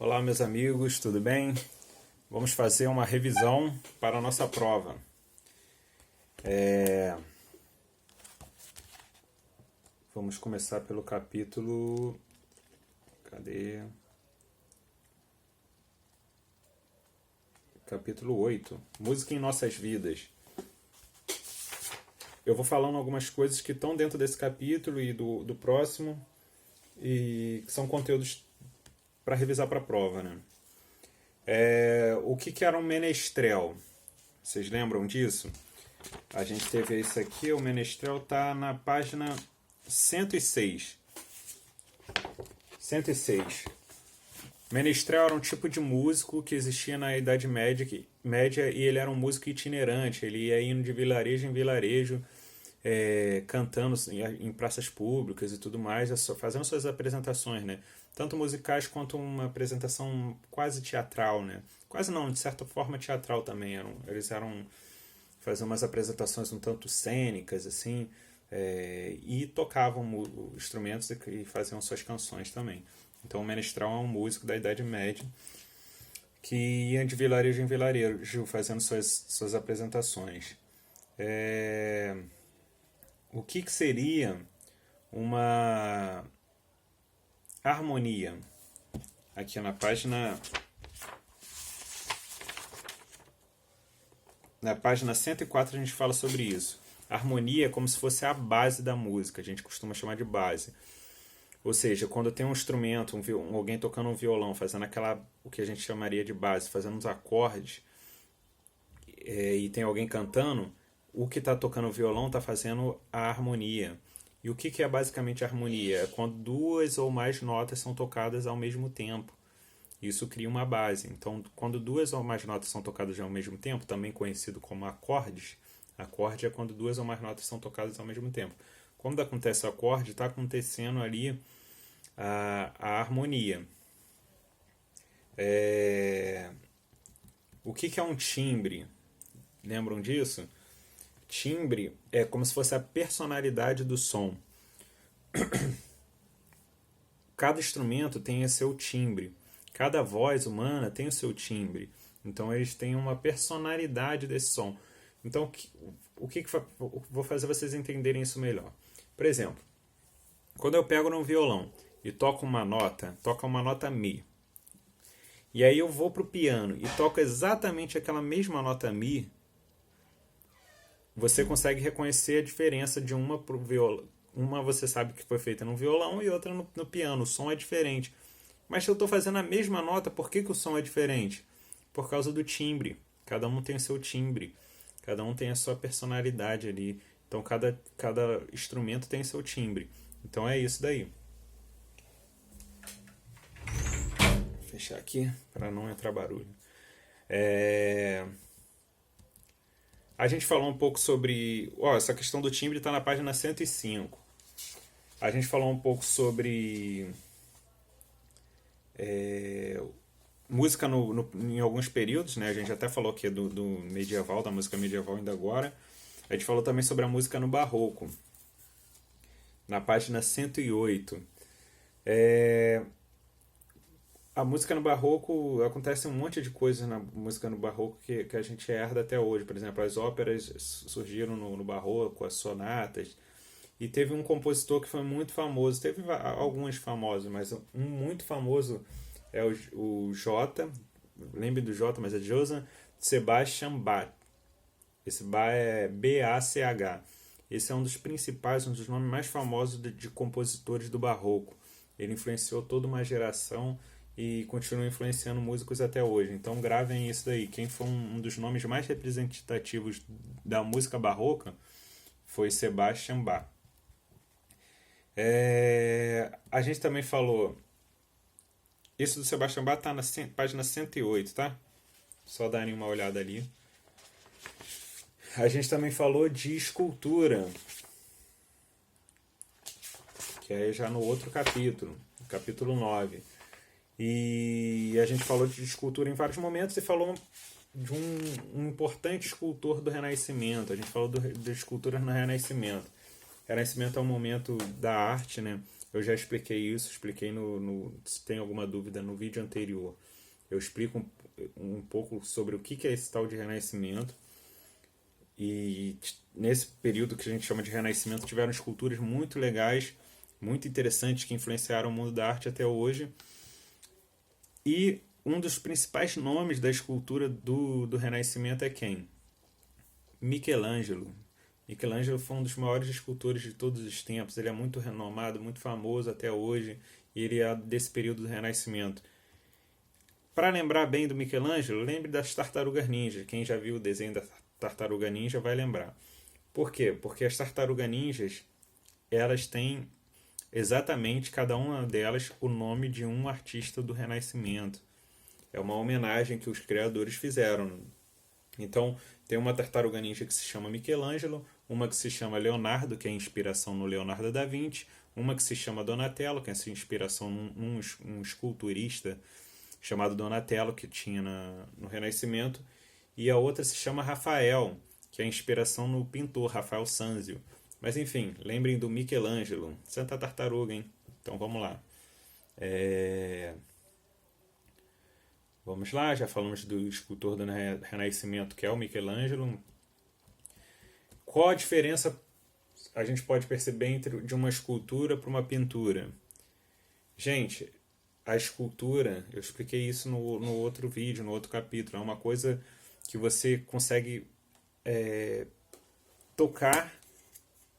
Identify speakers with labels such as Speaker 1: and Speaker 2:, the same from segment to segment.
Speaker 1: Olá, meus amigos, tudo bem? Vamos fazer uma revisão para a nossa prova. Vamos começar pelo capítulo. Cadê? Capítulo 8. Música em nossas vidas. Eu vou falando algumas coisas que estão dentro desse capítulo e do próximo, e que são conteúdos para revisar para a prova, né? O que era um menestrel? Vocês lembram disso? A gente teve isso aqui, o menestrel está na página 106. 106. Menestrel era um tipo de músico que existia na Idade Média e ele era um músico itinerante. Ele ia indo de vilarejo em vilarejo, cantando em praças públicas e tudo mais, fazendo suas apresentações, né? Tanto musicais quanto uma apresentação quase teatral, né? Quase não, de certa forma teatral também. Eles eram faziam umas apresentações um tanto cênicas, assim, e tocavam instrumentos e faziam suas canções também. Então o menestrel é um músico da Idade Média que ia de vilarejo em vilarejo fazendo suas apresentações. O que seria uma harmonia? Aqui na página 104 a gente fala sobre isso. A harmonia é como se fosse a base da música, a gente costuma chamar de base. Ou seja, quando tem um instrumento, alguém tocando um violão, fazendo o que a gente chamaria de base, fazendo uns acordes, e tem alguém cantando, o que está tocando o violão está fazendo a harmonia. E o que é basicamente a harmonia? É quando duas ou mais notas são tocadas ao mesmo tempo. Isso cria uma base. Então, quando duas ou mais notas são tocadas ao mesmo tempo, também conhecido como acordes, acorde é quando duas ou mais notas são tocadas ao mesmo tempo. Quando acontece o acorde, está acontecendo ali a harmonia. O que é um timbre? Lembram disso? Timbre é como se fosse a personalidade do som. Cada instrumento tem o seu timbre. Cada voz humana tem o seu timbre. Então eles têm uma personalidade desse som. Então vou fazer vocês entenderem isso melhor. Por exemplo, quando eu pego num violão e toco uma nota Mi. E aí eu vou pro piano e toco exatamente aquela mesma nota Mi, você consegue reconhecer a diferença de uma pro violão. Uma você sabe que foi feita no violão e outra no piano. O som é diferente. Mas se eu estou fazendo a mesma nota, por que o som é diferente? Por causa do timbre. Cada um tem o seu timbre. Cada um tem a sua personalidade ali. Então cada instrumento tem seu timbre. Então é isso daí. Vou fechar aqui para não entrar barulho. A gente falou um pouco sobre... essa questão do timbre está na página 105. A gente falou um pouco sobre música em alguns períodos, né? A gente até falou aqui do medieval, da música medieval ainda agora. A gente falou também sobre a música no barroco, na página 108. A música no barroco, acontece um monte de coisas na música no barroco que a gente herda até hoje. Por exemplo, as óperas surgiram no barroco, as sonatas. E teve um compositor que foi muito famoso. Teve alguns famosos, mas um muito famoso é o J. Lembre do J, mas é Johann Sebastian Bach. Esse Bach é B-A-C-H. Esse é um dos principais, um dos nomes mais famosos de compositores do barroco. Ele influenciou toda uma geração e continua influenciando músicos até hoje. Então gravem isso daí. Quem foi um dos nomes mais representativos da música barroca foi Sebastian Bach. A gente também falou... Isso do Sebastian Bach está na página 108, tá? Só darem uma olhada ali. A gente também falou de escultura, que é já no outro capítulo, capítulo 9. E a gente falou de escultura em vários momentos e falou de um importante escultor do Renascimento. A gente falou de esculturas no Renascimento. O Renascimento é um momento da arte, né, Eu já expliquei isso, expliquei se tem alguma dúvida no vídeo anterior. Eu explico um pouco sobre o que é esse tal de renascimento. E nesse período que a gente chama de renascimento tiveram esculturas muito legais, muito interessantes que influenciaram o mundo da arte até hoje. E um dos principais nomes da escultura do Renascimento é quem? Michelangelo. Michelangelo foi um dos maiores escultores de todos os tempos. Ele é muito renomado, muito famoso até hoje. E ele é desse período do Renascimento. Para lembrar bem do Michelangelo, lembre das Tartarugas Ninja. Quem já viu o desenho da Tartaruga Ninja vai lembrar. Por quê? Porque as Tartarugas Ninjas, elas têm exatamente, cada uma delas, o nome de um artista do Renascimento. É uma homenagem que os criadores fizeram. Então, tem uma tartaruga ninja que se chama Michelangelo, uma que se chama Leonardo, que é inspiração no Leonardo da Vinci, uma que se chama Donatello, que é inspiração num esculturista chamado Donatello, que tinha no Renascimento, e a outra se chama Rafael, que é inspiração no pintor Rafael Sanzio. Mas enfim, lembrem do Michelangelo, Santa Tartaruga, hein? Então vamos lá. Vamos lá, já falamos do escultor do Renascimento, que é o Michelangelo. Qual a diferença a gente pode perceber de uma escultura para uma pintura? Gente, a escultura, eu expliquei isso no outro vídeo, no outro capítulo, é uma coisa que você consegue tocar.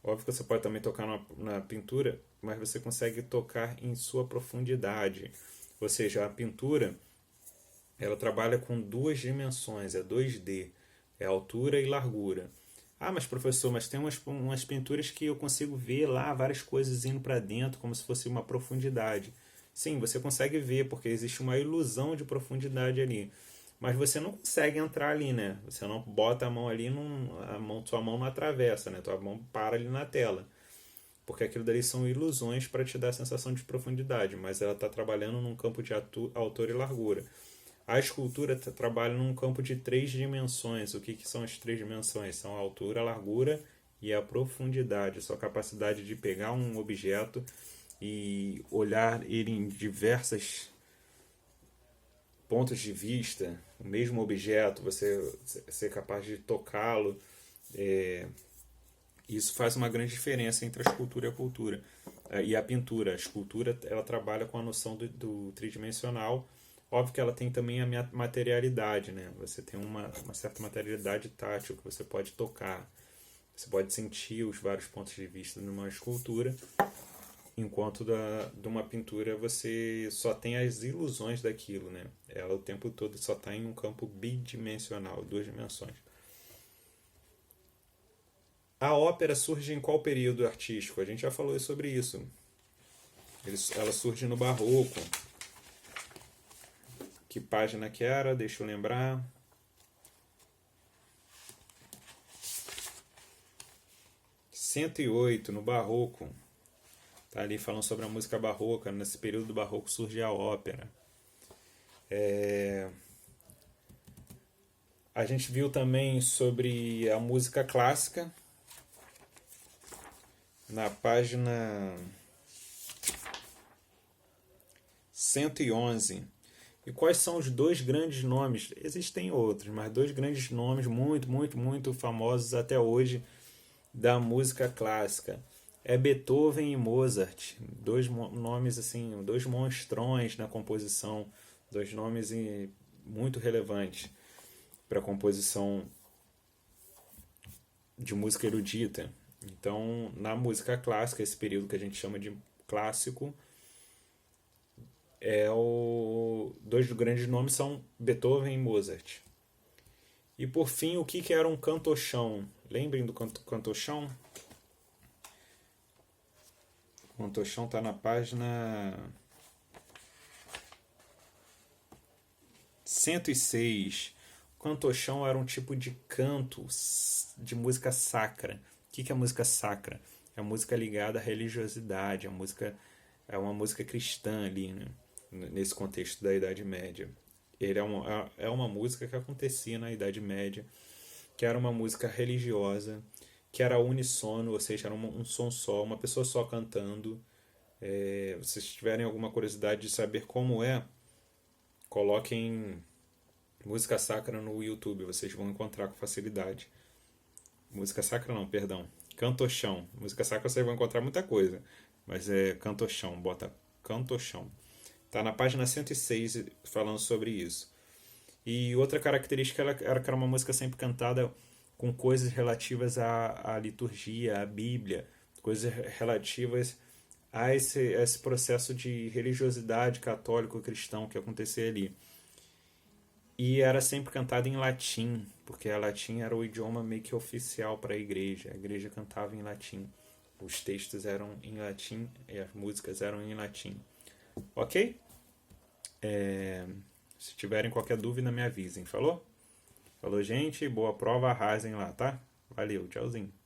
Speaker 1: Óbvio que você pode também tocar na pintura, mas você consegue tocar em sua profundidade. Ou seja, a pintura, ela trabalha com duas dimensões, é 2D, é altura e largura. Ah, mas professor, mas tem umas pinturas que eu consigo ver lá várias coisas indo para dentro, como se fosse uma profundidade. Sim, você consegue ver, porque existe uma ilusão de profundidade ali. Mas você não consegue entrar ali, né? Você não bota a mão ali, sua mão não atravessa, né? Tua mão para ali na tela. Porque aquilo dali são ilusões para te dar a sensação de profundidade, mas ela está trabalhando num campo de altura e largura. A escultura trabalha num campo de 3 dimensões. O que são as 3 dimensões? São a altura, a largura e a profundidade. Sua capacidade de pegar um objeto e olhar ele em diversas pontos de vista, o mesmo objeto, você ser capaz de tocá-lo. Isso faz uma grande diferença entre a escultura e a cultura. E a pintura. A escultura, ela trabalha com a noção do tridimensional. Óbvio que ela tem também a materialidade, né? Você tem uma certa materialidade tátil que você pode tocar. Você pode sentir os vários pontos de vista numa escultura, enquanto de uma pintura você só tem as ilusões daquilo, né? Ela o tempo todo só está em um campo bidimensional, 2 dimensões. A ópera surge em qual período artístico? A gente já falou sobre isso. Ela surge no Barroco. Que página que era? Deixa eu lembrar. 108, no Barroco. Tá ali falando sobre a música barroca. Nesse período do Barroco surge a ópera. A gente viu também sobre a música clássica. Na página 111. E quais são os 2 grandes nomes? Existem outros, mas 2 grandes nomes muito, muito, muito famosos até hoje da música clássica. É Beethoven e Mozart. 2 nomes assim, 2 monstrões na composição, 2 nomes muito relevantes para a composição de música erudita. Então, na música clássica, esse período que a gente chama de clássico, 2 grandes nomes são Beethoven e Mozart. E por fim, o que era um cantochão? Lembrem do cantochão? O cantochão está na página 106. O cantochão era um tipo de canto de música sacra. O que é música sacra? É a música ligada à religiosidade, é uma música cristã ali, né? Nesse contexto da Idade Média. Ele é uma música que acontecia na Idade Média, que era uma música religiosa, que era unissono, ou seja, era um som só, uma pessoa só cantando, Se vocês tiverem alguma curiosidade de saber como é, coloquem música sacra no YouTube, vocês vão encontrar com facilidade. Música sacra não, perdão. Cantochão. Música sacra vocês vão encontrar muita coisa, mas é cantochão, bota cantochão. Tá na página 106 falando sobre isso. E outra característica era que era uma música sempre cantada com coisas relativas à liturgia, à Bíblia, coisas relativas a esse processo de religiosidade católico-cristão que acontecia ali. E era sempre cantada em latim, porque a latim era o idioma meio que oficial para a igreja cantava em latim. Os textos eram em latim e as músicas eram em latim. Ok? Se tiverem qualquer dúvida, me avisem. Falou? Falou, gente. Boa prova. Arrasem lá, tá? Valeu. Tchauzinho.